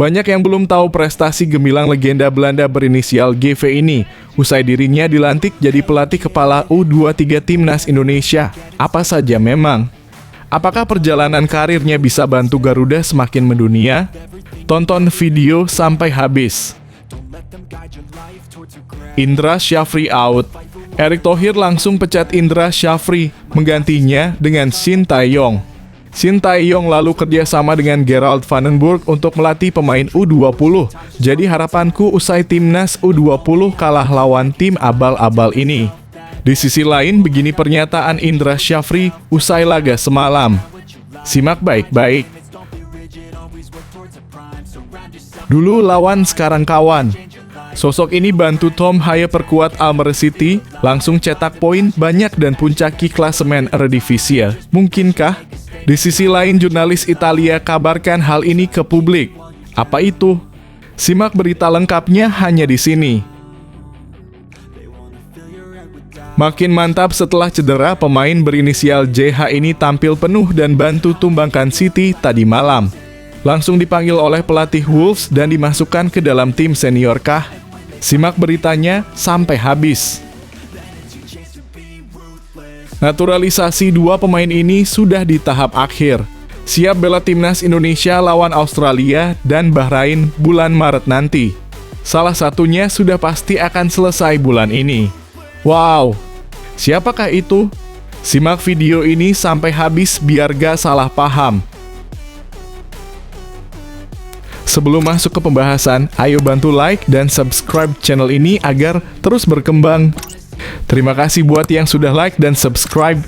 Banyak yang belum tahu prestasi gemilang legenda Belanda berinisial GV ini. Usai dirinya dilantik jadi pelatih kepala U23 Timnas Indonesia. Apa saja memang? Apakah perjalanan karirnya bisa bantu Garuda semakin mendunia? Tonton video sampai habis. Indra Syafri out. Erick Thohir langsung pecat Indra Syafri, menggantinya dengan Shin Tae-yong. Shin Tae-yong lalu kerjasama dengan Gerald Vandenberg untuk melatih pemain U20. Jadi harapanku usai timnas U20 kalah lawan tim abal-abal ini. Di sisi lain, begini pernyataan Indra Syafri usai laga semalam. Simak baik-baik. Dulu lawan, sekarang kawan. Sosok ini bantu Tom Haye perkuat Almere City, langsung cetak poin banyak dan puncaki klasemen Eredivisie. Mungkinkah? Di sisi lain, jurnalis Italia kabarkan hal ini ke publik. Apa itu? Simak berita lengkapnya hanya di sini. Makin mantap setelah cedera, pemain berinisial JH ini tampil penuh dan bantu tumbangkan City tadi malam. Langsung dipanggil oleh pelatih Wolves dan dimasukkan ke dalam tim senior kah? Simak beritanya sampai habis. Naturalisasi dua pemain ini sudah di tahap akhir. Siap bela timnas Indonesia lawan Australia dan Bahrain bulan Maret nanti. Salah satunya sudah pasti akan selesai bulan ini. Wow, siapakah itu? Simak video ini sampai habis biar gak salah paham. Sebelum masuk ke pembahasan, ayo bantu like dan subscribe channel ini agar terus berkembang. Terima kasih buat yang sudah like dan subscribe.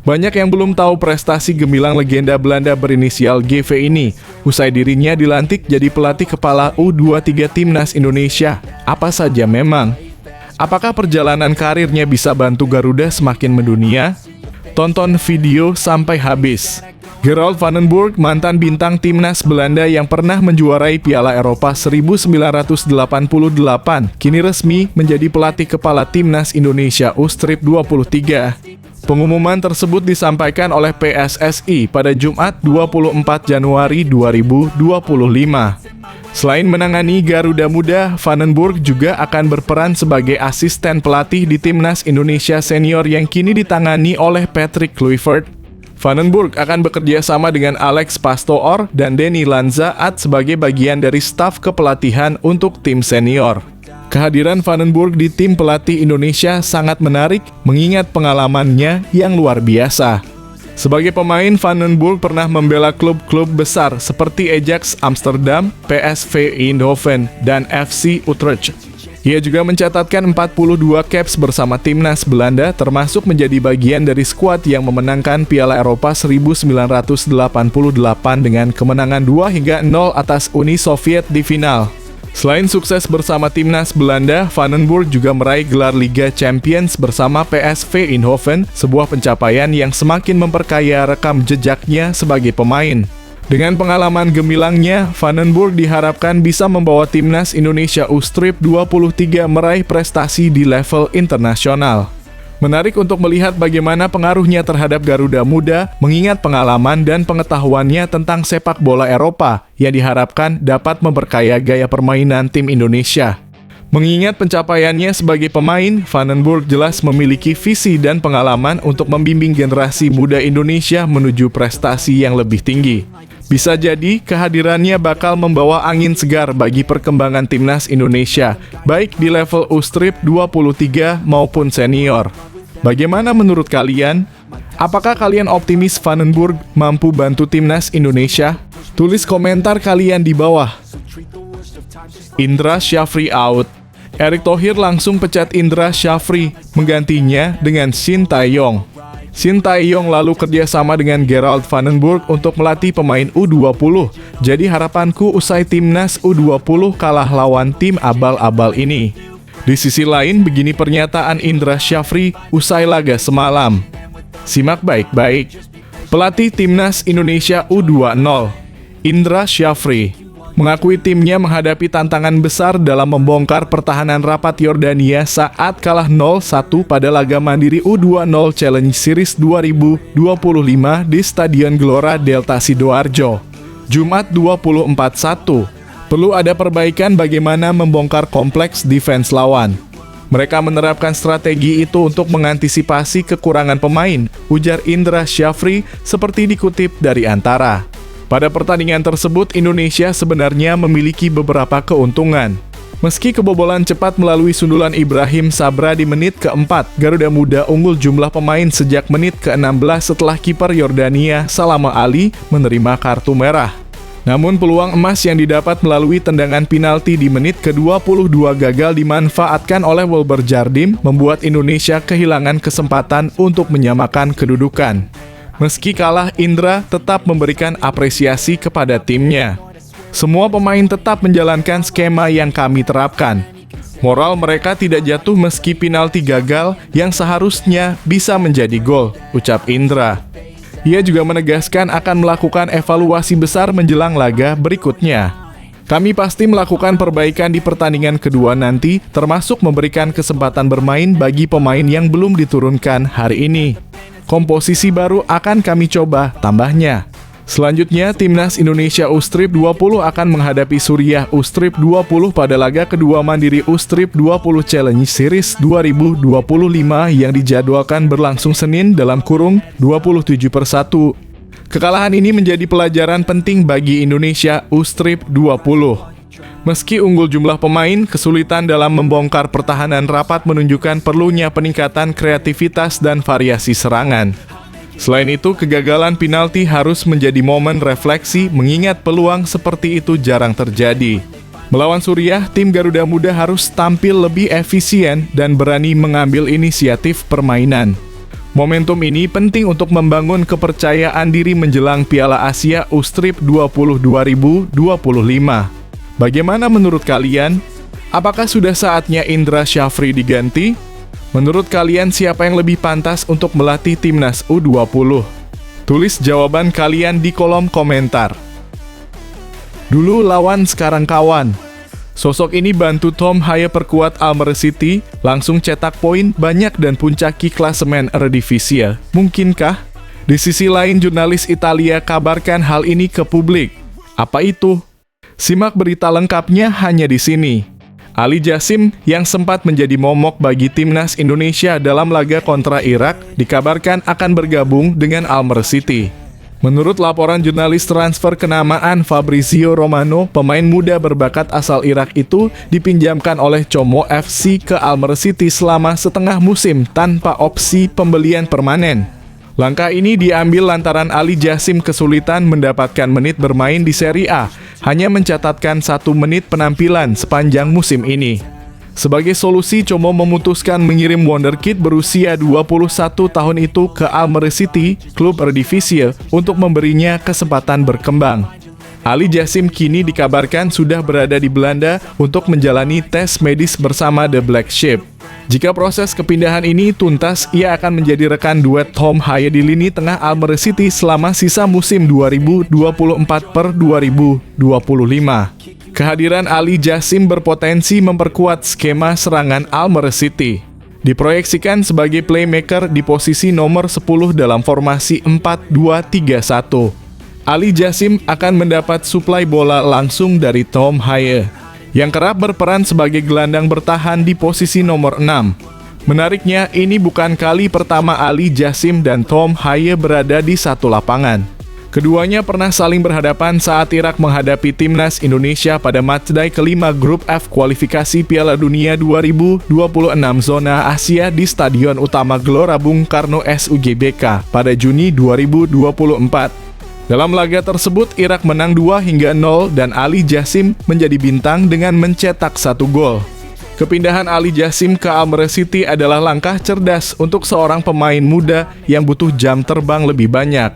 Banyak yang belum tahu prestasi gemilang legenda Belanda berinisial GV ini. Usai dirinya dilantik jadi pelatih kepala U23 Timnas Indonesia. Apa saja memang? Apakah perjalanan karirnya bisa bantu Garuda semakin mendunia? Tonton video sampai habis. Gerald Vandenberg, mantan bintang timnas Belanda yang pernah menjuarai Piala Eropa 1988, kini resmi menjadi pelatih kepala timnas Indonesia U23. Pengumuman tersebut disampaikan oleh PSSI pada Jumat 24 Januari 2025. Selain menangani Garuda Muda, Vandenberg juga akan berperan sebagai asisten pelatih di timnas Indonesia senior yang kini ditangani oleh Patrick Kluivert. Vandenberg akan bekerja sama dengan Alex Pastoor dan Denny Lanzaat sebagai bagian dari staf kepelatihan untuk tim senior. Kehadiran Vandenberg di tim pelatih Indonesia sangat menarik mengingat pengalamannya yang luar biasa. Sebagai pemain, Vandenberg pernah membela klub-klub besar seperti Ajax Amsterdam, PSV Eindhoven, dan FC Utrecht. Ia juga mencatatkan 42 caps bersama timnas Belanda, termasuk menjadi bagian dari skuad yang memenangkan Piala Eropa 1988 dengan kemenangan 2-0 atas Uni Soviet di final. Selain sukses bersama timnas Belanda, Vandenberg juga meraih gelar Liga Champions bersama PSV Eindhoven, sebuah pencapaian yang semakin memperkaya rekam jejaknya sebagai pemain. Dengan pengalaman gemilangnya, Vandenberg diharapkan bisa membawa timnas Indonesia U23 meraih prestasi di level internasional. Menarik untuk melihat bagaimana pengaruhnya terhadap Garuda Muda, mengingat pengalaman dan pengetahuannya tentang sepak bola Eropa yang diharapkan dapat memperkaya gaya permainan tim Indonesia. Mengingat pencapaiannya sebagai pemain, Vandenberg jelas memiliki visi dan pengalaman untuk membimbing generasi muda Indonesia menuju prestasi yang lebih tinggi. Bisa jadi kehadirannya bakal membawa angin segar bagi perkembangan timnas Indonesia, baik di level U23 maupun senior. Bagaimana menurut kalian? Apakah kalian optimis Vandenberg mampu bantu timnas Indonesia? Tulis komentar kalian di bawah. Indra Syafri out. Erick Thohir langsung pecat Indra Syafri, menggantinya dengan Shin Tae-yong. Shin Tae-yong lalu kerjasama dengan Gerald Vandenberg untuk melatih pemain U20. Jadi harapanku usai timnas U20 kalah lawan tim abal-abal ini. Di sisi lain, begini pernyataan Indra Syafri usai laga semalam. Simak baik-baik. Pelatih timnas Indonesia U20, Indra Syafri, mengakui timnya menghadapi tantangan besar dalam membongkar pertahanan rapat Yordania saat kalah 0-1 pada laga mandiri U20 Challenge Series 2025 di Stadion Gelora Delta Sidoarjo. Jumat 24/1. Perlu ada perbaikan bagaimana membongkar kompleks defense lawan. Mereka menerapkan strategi itu untuk mengantisipasi kekurangan pemain, ujar Indra Syafri seperti dikutip dari Antara. Pada pertandingan tersebut, Indonesia sebenarnya memiliki beberapa keuntungan. Meski kebobolan cepat melalui sundulan Ibrahim Sabra di menit keempat, Garuda Muda unggul jumlah pemain sejak menit ke-16 setelah kiper Yordania Salama Ali menerima kartu merah. Namun peluang emas yang didapat melalui tendangan penalti di menit ke-22 gagal dimanfaatkan oleh Wilber Jardim, membuat Indonesia kehilangan kesempatan untuk menyamakan kedudukan. Meski kalah, Indra tetap memberikan apresiasi kepada timnya. Semua pemain tetap menjalankan skema yang kami terapkan. Moral mereka tidak jatuh meski penalti gagal yang seharusnya bisa menjadi gol, ucap Indra. Ia juga menegaskan akan melakukan evaluasi besar menjelang laga berikutnya. Kami pasti melakukan perbaikan di pertandingan kedua nanti, termasuk memberikan kesempatan bermain bagi pemain yang belum diturunkan hari ini. Komposisi baru akan kami coba, tambahnya. Selanjutnya, Timnas Indonesia U-Strip 20 akan menghadapi Suriah U-Strip 20 pada laga kedua Mandiri U-Strip 20 Challenge Series 2025 yang dijadwalkan berlangsung Senin dalam kurung 27/1. Kekalahan ini menjadi pelajaran penting bagi Indonesia U-Strip 20. Meski unggul jumlah pemain, kesulitan dalam membongkar pertahanan rapat menunjukkan perlunya peningkatan kreativitas dan variasi serangan. Selain itu, kegagalan penalti harus menjadi momen refleksi mengingat peluang seperti itu jarang terjadi. Melawan Suriah, tim Garuda Muda harus tampil lebih efisien dan berani mengambil inisiatif permainan. Momentum ini penting untuk membangun kepercayaan diri menjelang Piala Asia U-Strip 20 2025. Bagaimana menurut kalian? Apakah sudah saatnya Indra Syafri diganti? Menurut kalian siapa yang lebih pantas untuk melatih Timnas U20? Tulis jawaban kalian di kolom komentar. Dulu lawan sekarang kawan. Sosok ini bantu Tom Haye perkuat Almere City, langsung cetak poin banyak dan puncaki klasemen Eredivisie. Mungkinkah? Di sisi lain, jurnalis Italia kabarkan hal ini ke publik. Apa itu? Simak berita lengkapnya hanya di sini. Ali Jassim yang sempat menjadi momok bagi Timnas Indonesia dalam laga kontra Irak dikabarkan akan bergabung dengan Almere City. Menurut laporan jurnalis transfer kenamaan Fabrizio Romano, pemain muda berbakat asal Irak itu dipinjamkan oleh Como FC ke Almere City selama setengah musim tanpa opsi pembelian permanen. Langkah ini diambil lantaran Ali Jassim kesulitan mendapatkan menit bermain di Serie A, hanya mencatatkan 1 menit penampilan sepanjang musim ini. Sebagai solusi, Como memutuskan mengirim wonderkid berusia 21 tahun itu ke Almere City, klub Eredivisie, untuk memberinya kesempatan berkembang. Ali Jassim kini dikabarkan sudah berada di Belanda untuk menjalani tes medis bersama The Black Sheep. Jika proses kepindahan ini tuntas, ia akan menjadi rekan duet Tom Haye di lini tengah Almere City selama sisa musim 2024-2025. Kehadiran Ali Jassim berpotensi memperkuat skema serangan Almere City. Diproyeksikan sebagai playmaker di posisi nomor 10 dalam formasi 4-2-3-1. Ali Jassim akan mendapat suplai bola langsung dari Tom Haye, yang kerap berperan sebagai gelandang bertahan di posisi nomor 6. Menariknya, ini bukan kali pertama Ali Jassim dan Tom Haye berada di satu lapangan. Keduanya pernah saling berhadapan saat Irak menghadapi Timnas Indonesia pada matchday kelima Grup F kualifikasi Piala Dunia 2026 zona Asia di Stadion Utama Gelora Bung Karno SUGBK pada Juni 2024. Dalam laga tersebut, Irak menang 2-0 dan Ali Jassim menjadi bintang dengan mencetak 1 gol. Kepindahan Ali Jassim ke Almere City adalah langkah cerdas untuk seorang pemain muda yang butuh jam terbang lebih banyak.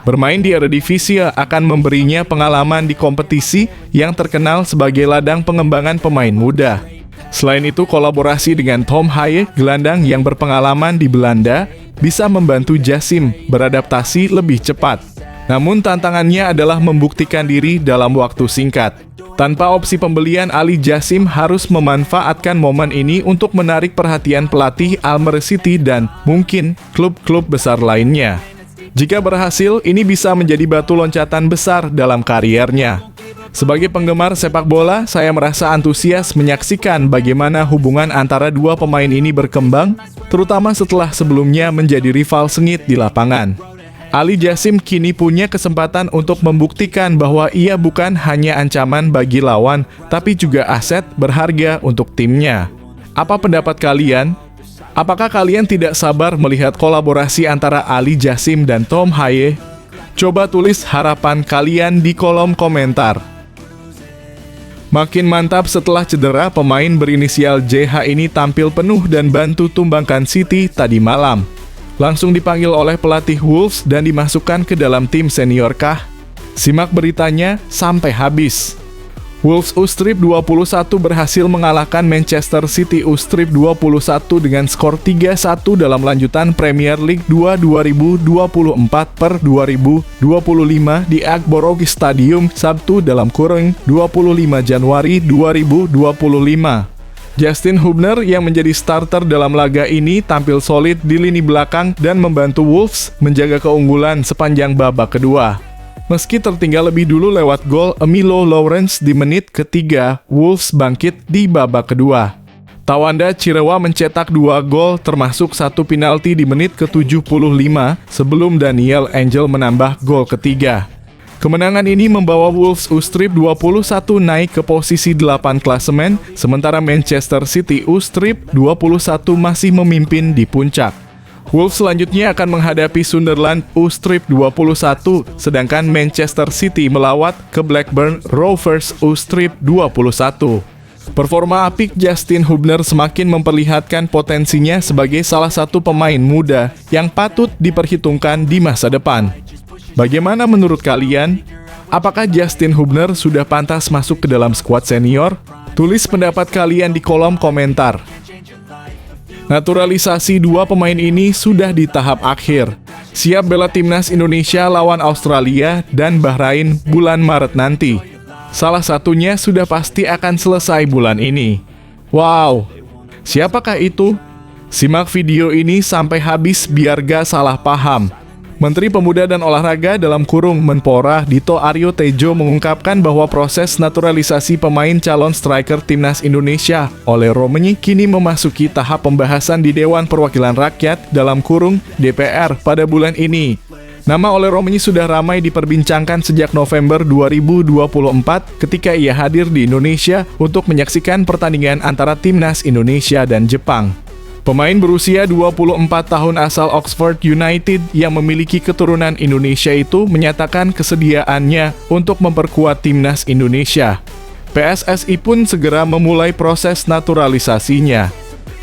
Bermain di Eredivisie akan memberinya pengalaman di kompetisi yang terkenal sebagai ladang pengembangan pemain muda. Selain itu, kolaborasi dengan Tom Haye, gelandang yang berpengalaman di Belanda, bisa membantu Jassim beradaptasi lebih cepat. Namun tantangannya adalah membuktikan diri dalam waktu singkat. Tanpa opsi pembelian, Ali Jassim harus memanfaatkan momen ini untuk menarik perhatian pelatih Almere City dan mungkin klub-klub besar lainnya. Jika berhasil, ini bisa menjadi batu loncatan besar dalam kariernya. Sebagai penggemar sepak bola, saya merasa antusias menyaksikan bagaimana hubungan antara dua pemain ini berkembang, terutama setelah sebelumnya menjadi rival sengit di lapangan. Ali Jassim kini punya kesempatan untuk membuktikan bahwa ia bukan hanya ancaman bagi lawan, tapi juga aset berharga untuk timnya. Apa pendapat kalian? Apakah kalian tidak sabar melihat kolaborasi antara Ali Jassim dan Tom Haye? Coba tulis harapan kalian di kolom komentar. Makin mantap setelah cedera, pemain berinisial JH ini tampil penuh dan bantu tumbangkan City tadi malam. Langsung dipanggil oleh pelatih Wolves dan dimasukkan ke dalam tim senior kah? Simak beritanya sampai habis. Wolves U-Strip 21 berhasil mengalahkan Manchester City U-Strip 21 dengan skor 3-1 dalam lanjutan Premier League 2 2024/2025 di Agborog Stadium Sabtu (25 Januari 2025). Justin Hubner yang menjadi starter dalam laga ini tampil solid di lini belakang dan membantu Wolves menjaga keunggulan sepanjang babak kedua. Meski tertinggal lebih dulu lewat gol Emilio Lawrence di menit ketiga, Wolves bangkit di babak kedua. Tawanda Chirewa mencetak 2 gol termasuk 1 penalti di menit ke-75 sebelum Daniel Angel menambah gol ketiga. Kemenangan ini membawa Wolves U-Strip 21 naik ke posisi 8 klasemen, sementara Manchester City U-Strip 21 masih memimpin di puncak. Wolves selanjutnya akan menghadapi Sunderland U-Strip 21, sedangkan Manchester City melawat ke Blackburn Rovers U-Strip 21. Performa apik Justin Hubner semakin memperlihatkan potensinya sebagai salah satu pemain muda yang patut diperhitungkan di masa depan. Bagaimana menurut kalian? Apakah Justin Hubner sudah pantas masuk ke dalam skuad senior? Tulis pendapat kalian di kolom komentar. Naturalisasi dua pemain ini sudah di tahap akhir. Siap bela timnas Indonesia lawan Australia dan Bahrain bulan Maret nanti. Salah satunya sudah pasti akan selesai bulan ini. Wow, siapakah itu? Simak video ini sampai habis biar gak salah paham. Menteri Pemuda dan Olahraga (Menpora) Dito Aryo Tejo mengungkapkan bahwa proses naturalisasi pemain calon striker timnas Indonesia oleh Romain kini memasuki tahap pembahasan di Dewan Perwakilan Rakyat (DPR) pada bulan ini. Nama Ole Romain sudah ramai diperbincangkan sejak November 2024 ketika ia hadir di Indonesia untuk menyaksikan pertandingan antara timnas Indonesia dan Jepang. Pemain berusia 24 tahun asal Oxford United yang memiliki keturunan Indonesia itu menyatakan kesediaannya untuk memperkuat timnas Indonesia. PSSI pun segera memulai proses naturalisasinya.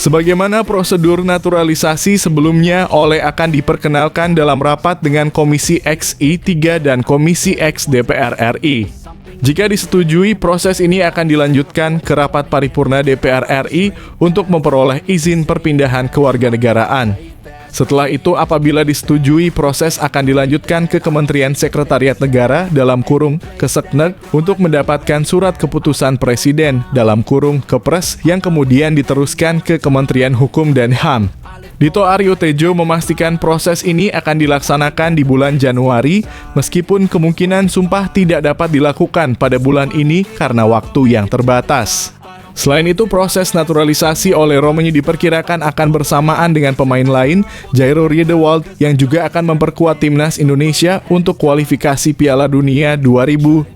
Sebagaimana prosedur naturalisasi sebelumnya, Ole akan diperkenalkan dalam rapat dengan Komisi XI3 dan Komisi X DPR RI. Jika disetujui, proses ini akan dilanjutkan ke rapat paripurna DPR RI untuk memperoleh izin perpindahan kewarganegaraan. Setelah itu, apabila disetujui, proses akan dilanjutkan ke Kementerian Sekretariat Negara (Kesekneg) untuk mendapatkan surat keputusan Presiden (Kepres) yang kemudian diteruskan ke Kementerian Hukum dan HAM. Dito Aryo Tejo memastikan proses ini akan dilaksanakan di bulan Januari, meskipun kemungkinan sumpah tidak dapat dilakukan pada bulan ini karena waktu yang terbatas. Selain itu, proses naturalisasi oleh Romain diperkirakan akan bersamaan dengan pemain lain, Jairo Riedewald, yang juga akan memperkuat timnas Indonesia untuk kualifikasi Piala Dunia 2026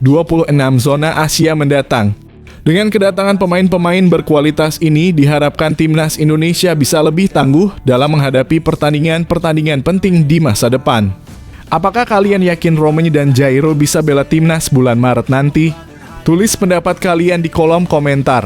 zona Asia mendatang. Dengan kedatangan pemain-pemain berkualitas ini, diharapkan timnas Indonesia bisa lebih tangguh dalam menghadapi pertandingan-pertandingan penting di masa depan. Apakah kalian yakin Romain dan Jairo bisa bela timnas bulan Maret nanti? Tulis pendapat kalian di kolom komentar.